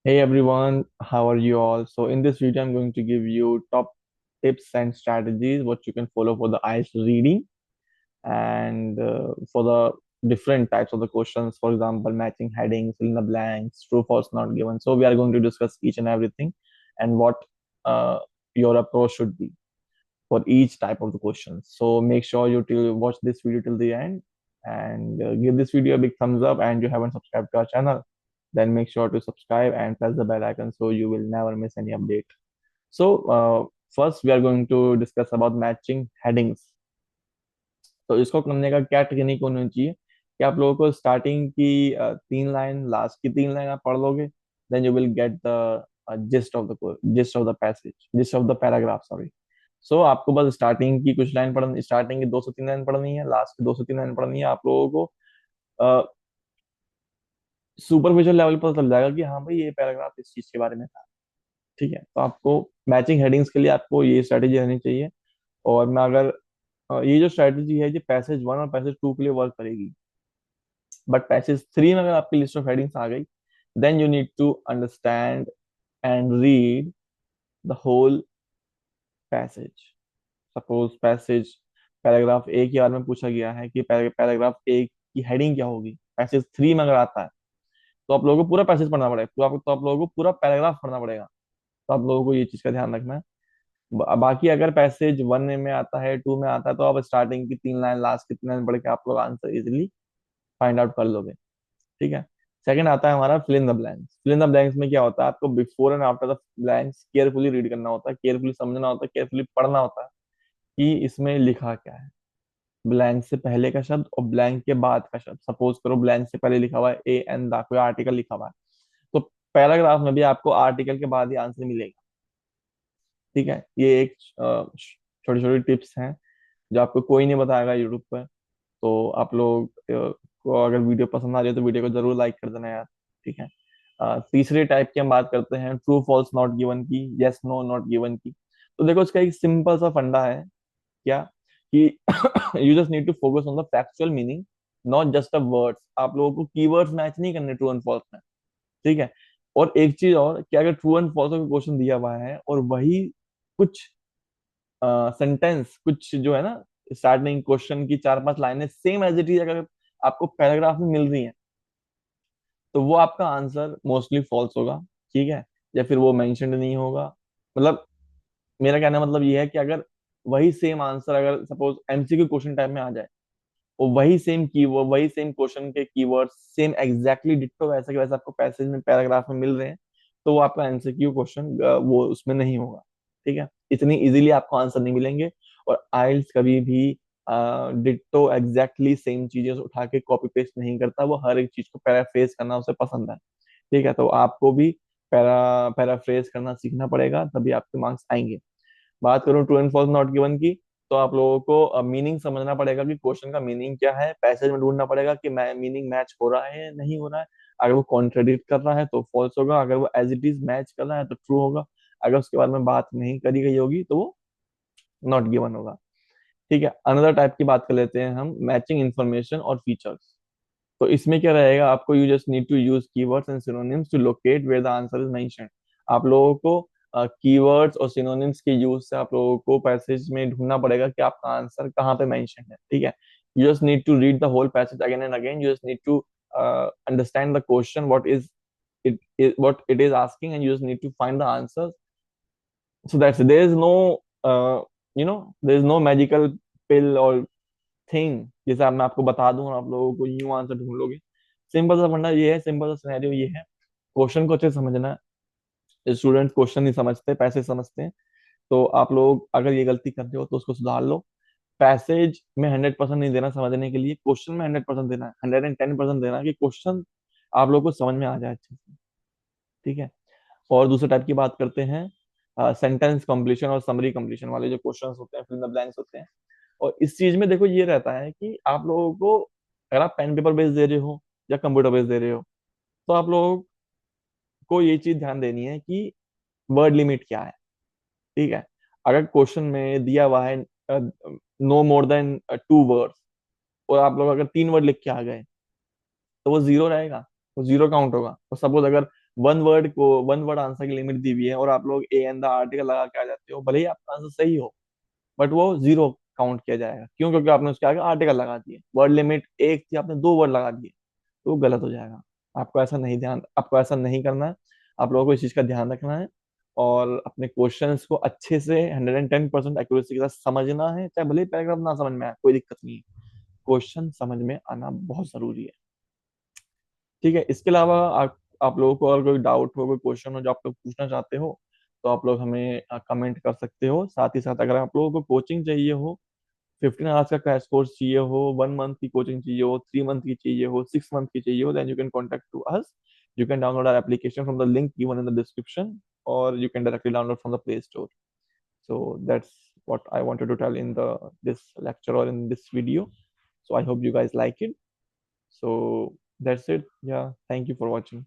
Hey everyone, how are you all? So in this video, I'm going to give you top tips and strategies what you can follow for the IELTS reading and for the different types of the questions. For example, matching headings, fill in the blanks, true, false, not given. So we are going to discuss each and everything and what uh, your approach should be for each type of the questions. So make sure you watch this video till the end and give this video a big thumbs up. And you haven't subscribed to our channel, then make sure to subscribe and press the bell icon so you will never miss any update. So first we are going to discuss about matching headings. तो इसको करने का क्या technique होनी चाहिए कि आप लोगों को स्टार्टिंग की 3 लाइन, लास्ट की 3 लाइन आप पढ़ लोगे, then you will get the gist of the passage, gist of the paragraph, sorry. So आपको बस स्टार्टिंग की कुछ लाइन पढ़नी, स्टार्टिंग की 2 से 3 लाइन पढ़नी है, लास्ट की 2 से 3 लाइन पढ़नी है। आप लोगों को सुपरफिशियल लेवल पर चल जाएगा कि हाँ भाई ये पैराग्राफ इस चीज के बारे में था। ठीक है, तो आपको मैचिंग हेडिंग्स के लिए आपको ये स्ट्रेटेजी रहनी चाहिए। और मैं अगर ये जो स्ट्रेटेजी है ये पैसेज 1 और पैसेज 2 के लिए वर्क करेगी, बट पैसेज 3 में अगर आपकी लिस्ट ऑफ हेडिंग्स आ गई, then you need to understand and read the whole passage. Suppose passage paragraph A के बारे में पूछा गया है कि पैराग्राफ ए की हेडिंग क्या होगी, पैसेज 3 में अगर आता है तो आप लोगों को पूरा पैसेज पढ़ना पड़ेगा, तो आप लोगों को पूरा पैराग्राफ पढ़ना पड़ेगा। तो आप लोगों को ये चीज का ध्यान रखना है। बाकी अगर पैसेज 1 में आता है, 2 में आता है, तो आप स्टार्टिंग की 3 लाइन, लास्ट की 3 लाइन पढ़ के आप लोग आंसर इजिली फाइंड आउट कर लोगे। ठीक है। सेकंड आता है हमारा fill in the blanks. Fill in the blanks में क्या होता है, आपको before and after the blanks carefully read करना होता है, केयरफुली समझना होता है, केयरफुली पढ़ना होता है कि इसमें लिखा क्या है। ब्लैंक से पहले का शब्द और ब्लैंक के बाद का शब्द। सपोज करो ब्लैंक से पहले लिखा हुआ है ए एन दा, कोई आर्टिकल लिखा हुआ है, तो पैराग्राफ में भी आपको आर्टिकल के बाद ही आंसर मिलेगा। ठीक है, ये एक छोटी छोटी टिप्स हैं जो आपको कोई नहीं बताएगा यूट्यूब पर। तो आप लोग को अगर वीडियो पसंद आ रही है तो वीडियो को जरूर लाइक कर देना यार। ठीक है। तीसरे टाइप की हम बात करते हैं ट्रू फॉल्स नॉट गिवन की, यस नो नॉट गिवन की। तो देखो इसका एक सिंपल सा फंडा है, क्या कि you just need to focus on the factual meaning, not just the words. आप लोगों को कीवर्ड्स मैच नहीं करने ट्रू एंड फॉल्स में। ठीक है। और एक चीज और कि अगर ट्रू एंड फॉल्स का क्वेश्चन दिया हुआ है और वही कुछ सेंटेंस, कुछ जो है ना, स्टार्टिंग क्वेश्चन की 4-5 लाइनें सेम एज इट इज अगर आपको पैराग्राफ में मिल रही हैं, तो वो आपका आंसर मोस्टली फॉल्स होगा। ठीक है। या फिर वो मेंशन्ड नहीं होगा। मतलब मेरा कहने का मतलब ये है कि अगर वही सेम आंसर अगर सपोज एमसीक्यू क्वेश्चन टाइप में आ जाए और वही सेम कीवर्ड, वही सेम क्वेश्चन के कीवर्ड सेम एग्जैक्टली डिट्टो वैसा के वैसा आपको पैसेज में, पैराग्राफ में मिल रहे हैं, तो वो आपका एमसीक्यू क्वेश्चन वो उसमें नहीं होगा। ठीक है। इतनी इजीली आपको आंसर नहीं मिलेंगे। और आइल्स कभी भी डिट्टो एग्जैक्टली सेम चीजें उठा के कॉपी पेस्ट नहीं करता, वो हर एक चीज को पैराफ्रेज करना उसे पसंद है। ठीक है, तो आपको भी पैराफ्रेज करना सीखना पड़ेगा, तभी आपके मार्क्स आएंगे। बात करूं true and false not given की, तो आप लोगों को मीनिंग समझना पड़ेगा कि क्वेश्चन का मीनिंग क्या है, पैसेज में ढूंढना पड़ेगा कि मीनिंग मैच हो रहा है या नहीं हो रहा है। अगर वो कॉन्ट्रेडिक्ट कर रहा है तो फॉल्स होगा, अगर वो एज इट इज मैच कर रहा है तो ट्रू होगा, अगर उसके बारे में बात नहीं करी गई होगी तो वो नॉट गिवन होगा। ठीक है। अनदर टाइप की बात कर लेते हैं हम, मैचिंग इन्फॉर्मेशन और फीचर्स। तो इसमें क्या रहेगा, आपको you just need to use keywords and synonyms to locate where the answer is mentioned. आप लोगों को कीवर्ड्स और सिनोनिम्स के यूज से आप लोगों को पैसेज में ढूंढना पड़ेगा कि आपका आंसर कहाँ पे मेंशन है। ठीक है। You just need to read the whole passage again and again, you just need to understand the question what it is asking, and you just need to find the answers. So that's it. There is no there is no magical pill or thing जैसे अब मैं आपको बता दूं और आप लोगों को यूं आंसर ढूंढ लोगे। सिंपल सा फंडा ये है, सिंपल सा सिनेरियो ये है, क्वेश्चन को अच्छे से समझना है। स्टूडेंट क्वेश्चन नहीं समझते, पैसे समझते हैं। तो आप लोग अगर ये गलती कर रहे हो तो उसको सुधार लो। पैसेज में 100% नहीं देना समझने के लिए, क्वेश्चन में 100% देना है, 110% देना है कि क्वेश्चन आप लोग को समझ में आ जाए अच्छे से। ठीक है। और दूसरे टाइप की बात करते हैं, सेंटेंस कंप्लीशन और समरी कंप्लीशन वाले जो क्वेश्चंस होते हैं, फिल इन द ब्लैंक्स होते हैं। और इस चीज में देखो ये रहता है कि आप लोगों को, अगर आप पेन पेपर बेस दे रहे हो या कंप्यूटर बेस दे रहे हो, तो आप लोगों को ये चीज ध्यान देनी है कि वर्ड लिमिट क्या है। ठीक है। अगर क्वेश्चन में दिया हुआ है नो मोर देन 2 वर्ड्स, और आप लोग अगर 3 वर्ड लिख के आ गए, तो वो जीरो रहेगा, वो जीरो काउंट होगा। और सपोज अगर वन वर्ड आंसर की लिमिट दी हुई है और आप लोग ए एन द आर्टिकल लगा के आ जाते हो, भले ही आपका आंसर सही हो बट वो जीरो काउंट किया जाएगा। क्यों? क्योंकि आपने उसके आगे आर्टिकल लगा दिए, वर्ड लिमिट एक थी, आपने दो वर्ड लगा दिए, तो वो गलत हो जाएगा। आपको ऐसा नहीं करना है। आप लोगों को इस चीज का ध्यान रखना है और अपने क्वेश्चंस को अच्छे से 110% एक्यूरेसी के साथ समझना है, चाहे भले ही पैराग्राफ ना समझ में आए, कोई दिक्कत नहीं है, क्वेश्चन समझ में आना बहुत जरूरी है। ठीक है, इसके अलावा आप लोगों को अगर कोई डाउट हो, कोई क्वेश्चन हो जो आप लोग पूछना चाहते हो, तो आप लोग हमें कमेंट कर सकते हो। साथ ही साथ अगर आप लोगों को कोचिंग चाहिए हो, 15 आवर्स का क्रैश कोर्स चाहिए हो, 1 मंथ की कोचिंग चाहिए हो, 3 मंथ की चाहिए हो, 6 मंथ की चाहिए हो, then you can contact to us. You can download our application from the link given in the description, और you can directly download from the Play Store. So that's what I wanted to tell in the this lecture or in this video. So I hope you guys like it. So that's it. Yeah, thank you for watching.